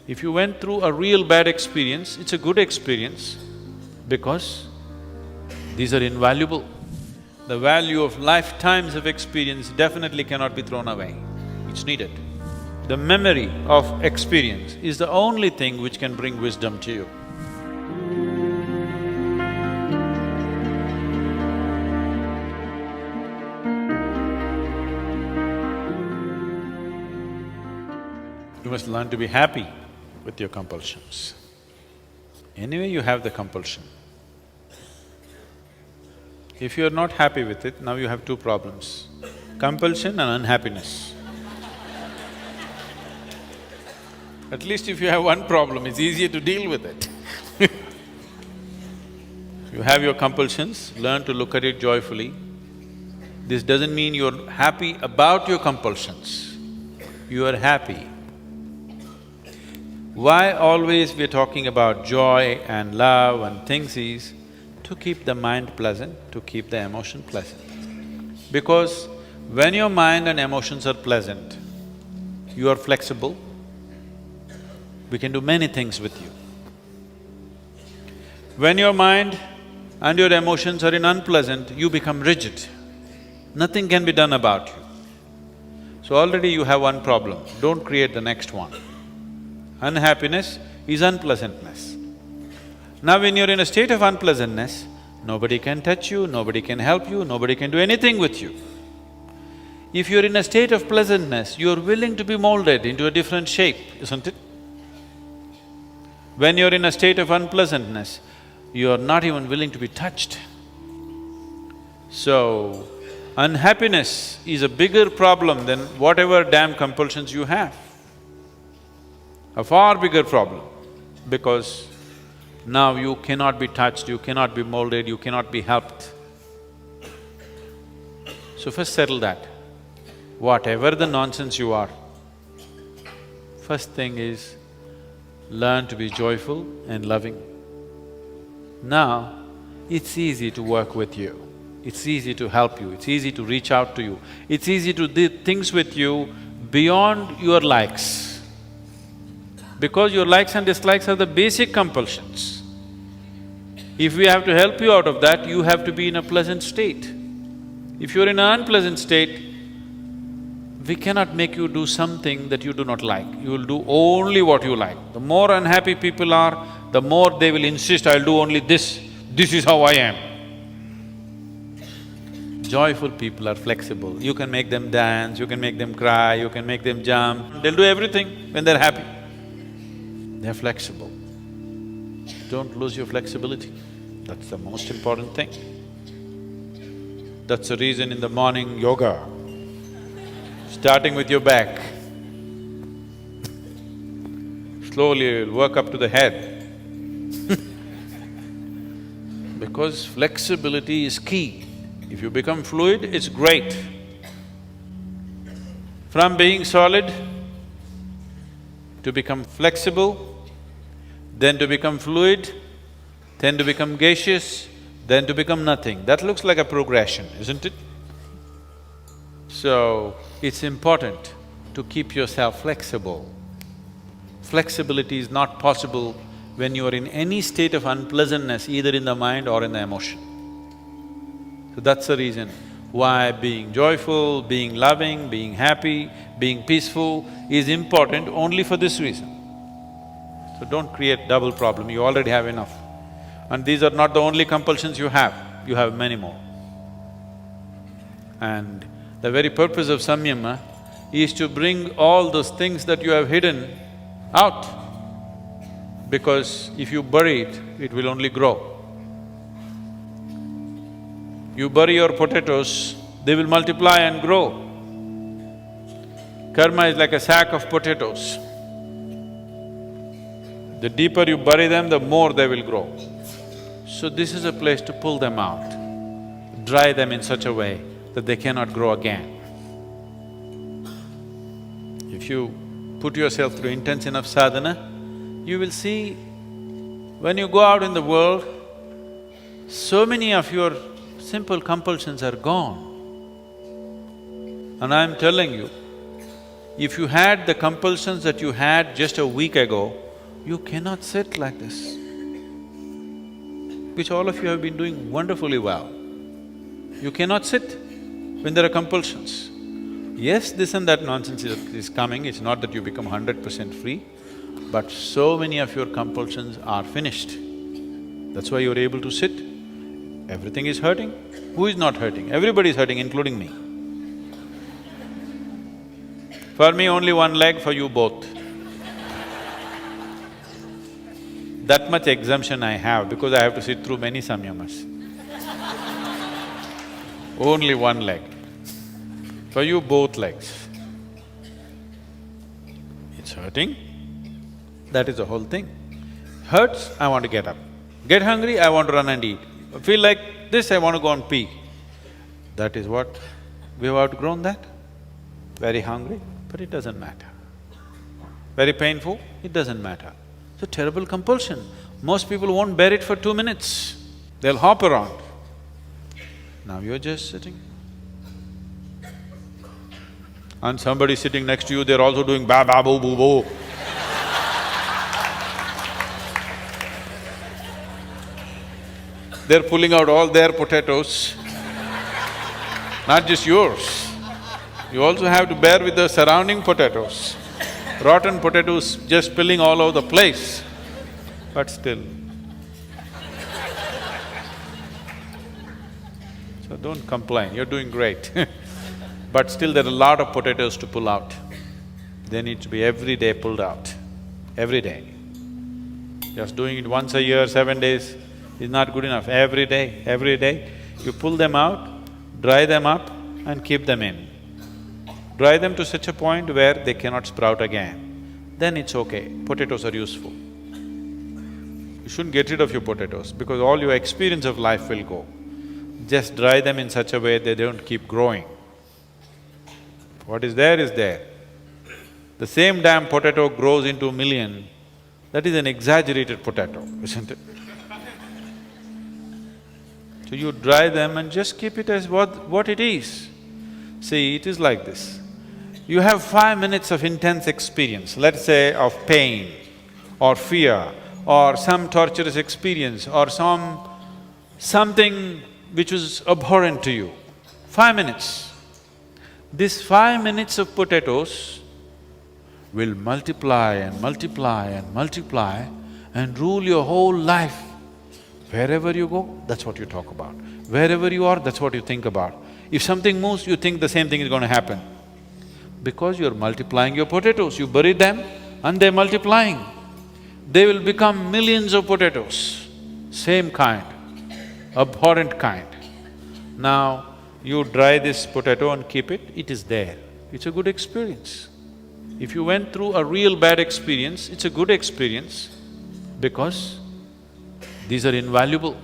If you went through a real bad experience, it's a good experience because these are invaluable. The value of lifetimes of experience definitely cannot be thrown away, it's needed. The memory of experience is the only thing which can bring wisdom to you. You must learn to be happy with your compulsions. Anyway, you have the compulsion. If you're not happy with it, now you have two problems, compulsion and unhappiness. At least if you have one problem, it's easier to deal with it. You have your compulsions, learn to look at it joyfully. This doesn't mean you're happy about your compulsions, you are happy. Why always we're talking about joy and love and things is to keep the mind pleasant, to keep the emotion pleasant. Because when your mind and emotions are pleasant, you are flexible, we can do many things with you. When your mind and your emotions are in unpleasant, you become rigid. Nothing can be done about you. So already you have one problem, don't create the next one. Unhappiness is unpleasantness. Now when you're in a state of unpleasantness, nobody can touch you, nobody can help you, nobody can do anything with you. If you're in a state of pleasantness, you're willing to be molded into a different shape, isn't it? When you're in a state of unpleasantness, you're not even willing to be touched. So, unhappiness is a bigger problem than whatever damn compulsions you have. A far bigger problem, because now you cannot be touched, you cannot be molded, you cannot be helped. So first settle that. Whatever the nonsense you are, first thing is learn to be joyful and loving. Now, it's easy to work with you, it's easy to help you, it's easy to reach out to you, it's easy to do things with you beyond your likes. Because your likes and dislikes are the basic compulsions. If we have to help you out of that, you have to be in a pleasant state. If you're in an unpleasant state, we cannot make you do something that you do not like, you will do only what you like. The more unhappy people are, the more they will insist, I'll do only this is how I am. Joyful people are flexible, you can make them dance, you can make them cry, you can make them jump, they'll do everything when they're happy. They're flexible. Don't lose your flexibility, that's the most important thing. That's the reason in the morning yoga, starting with your back, slowly you'll work up to the head. Because flexibility is key. If you become fluid, it's great. From being solid to become flexible, then to become fluid, then to become gaseous, then to become nothing. That looks like a progression, isn't it? So, it's important to keep yourself flexible. Flexibility is not possible when you are in any state of unpleasantness, either in the mind or in the emotion. So that's the reason why being joyful, being loving, being happy, being peaceful is important only for this reason. So don't create double problem, you already have enough. And these are not the only compulsions you have many more. And the very purpose of samyama is to bring all those things that you have hidden out. Because if you bury it, it will only grow. You bury your potatoes, they will multiply and grow. Karma is like a sack of potatoes. The deeper you bury them, the more they will grow. So this is a place to pull them out, dry them in such a way that they cannot grow again. If you put yourself through intense enough sadhana, you will see when you go out in the world, so many of your simple compulsions are gone. And I'm telling you, If you had the compulsions that you had just a week ago, you cannot sit like this, which all of you have been doing wonderfully well. You cannot sit when there are compulsions. Yes, this and that nonsense is coming, it's not that you become 100% free, but so many of your compulsions are finished. That's why you're able to sit. Everything is hurting. Who is not hurting? Everybody is hurting, including me. For me, only one leg, for you both. That much exemption I have because I have to sit through many samyamas. Only one leg. For you, both legs. It's hurting, that is the whole thing. Hurts, I want to get up. Get hungry, I want to run and eat. Feel like this, I want to go and pee. That is what… we've outgrown that. Very hungry, but it doesn't matter. Very painful, it doesn't matter. It's a terrible compulsion. Most people won't bear it for 2 minutes. They'll hop around. Now you're just sitting. And somebody sitting next to you, they're also doing ba ba boo boo boo. They're pulling out all their potatoes, not just yours. You also have to bear with the surrounding potatoes. Rotten potatoes just spilling all over the place, but still. So don't complain, you're doing great but still there are a lot of potatoes to pull out. They need to be every day pulled out, every day. Just doing it once a year, 7 days is not good enough. Every day, you pull them out, dry them up and keep them in. Dry them to such a point where they cannot sprout again. Then it's okay, potatoes are useful. You shouldn't get rid of your potatoes because all your experience of life will go. Just dry them in such a way they don't keep growing. What is there is there. The same damn potato grows into 1,000,000, that is an exaggerated potato, isn't it? So you dry them and just keep it as what it is. See, it is like this. You have 5 minutes of intense experience, let's say of pain or fear or some torturous experience or something which was abhorrent to you. 5 minutes. This 5 minutes of potatoes will multiply and multiply and multiply and rule your whole life. Wherever you go, that's what you talk about. Wherever you are, that's what you think about. If something moves, you think the same thing is going to happen. Because you're multiplying your potatoes, you bury them and they're multiplying. They will become millions of potatoes, same kind, abhorrent kind. Now, you dry this potato and keep it, it is there. It's a good experience. If you went through a real bad experience, it's a good experience because these are invaluable.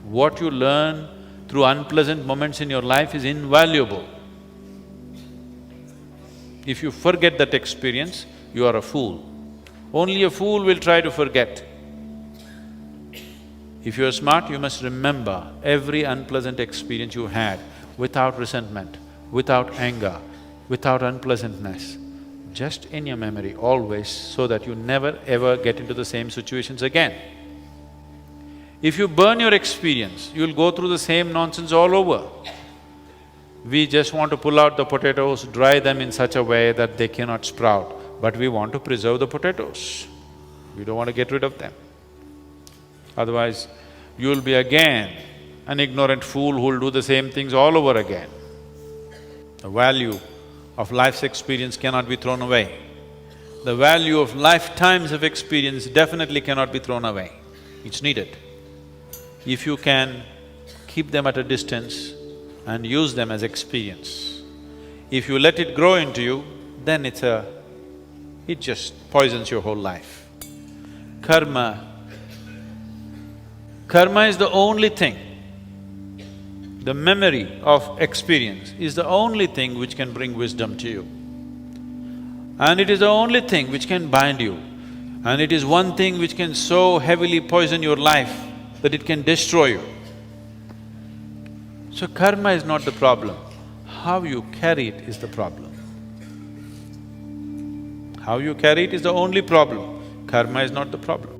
What you learn through unpleasant moments in your life is invaluable. If you forget that experience, you are a fool. Only a fool will try to forget. If you are smart, you must remember every unpleasant experience you had without resentment, without anger, without unpleasantness, just in your memory always, so that you never ever get into the same situations again. If you burn your experience, you'll go through the same nonsense all over. We just want to pull out the potatoes, dry them in such a way that they cannot sprout, but we want to preserve the potatoes. We don't want to get rid of them. Otherwise, you'll be again an ignorant fool who'll do the same things all over again. The value of life's experience cannot be thrown away. The value of lifetimes of experience definitely cannot be thrown away. It's needed. If you can keep them at a distance and use them as experience. If you let it grow into you, then it just poisons your whole life. Karma is the only thing, the memory of experience is the only thing which can bring wisdom to you. And it is the only thing which can bind you. And it is one thing which can so heavily poison your life that it can destroy you. So karma is not the problem, how you carry it is the problem. How you carry it is the only problem. Karma is not the problem.